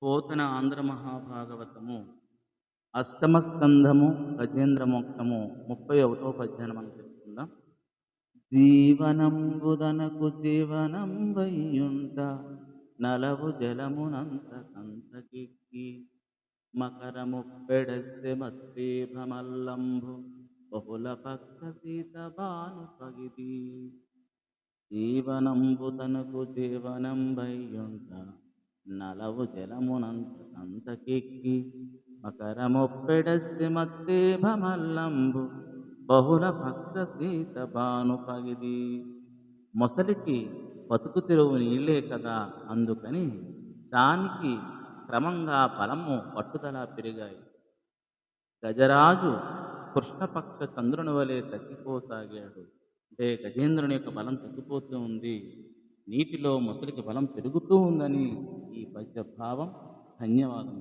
పోతన ఆంధ్ర మహాభాగవతము అష్టమ స్కంధము గజేంద్ర మోక్షము 31వ పద్యాన్ని మనం తెలుసుకుందాం. జీవనంబుదనకు జీవనం వయ్యుంట నలవు జలమునంత కంతకెక్కి మకరము పెడస్సె మత్తే భ్రమల్లంబు బహుళ పక్క సీత బాను పగిది. జీవనంబుతనకు జీవనం వయ్యుంట నలవు జలమునంత కంతకెక్కి మకరమొప్పెడస్సి మత్తే భమల్లంబు బహుళ భక్త సీత బాను పగిది. మొసలికి బతుకు తెరువు నీళ్ళే కదా, అందుకని దానికి క్రమంగా బలము పట్టుదల పెరిగాయి. గజరాజు కృష్ణపక్ష చంద్రుని వలె తగ్గిపోసాగాడు. అంటే గజేంద్రుని యొక్క బలం తగ్గిపోతూ ఉంది, నీటిలో మొసలికి బలం పెరుగుతూ ఉందని ఈ పద్య భావం. ధన్యవాదం.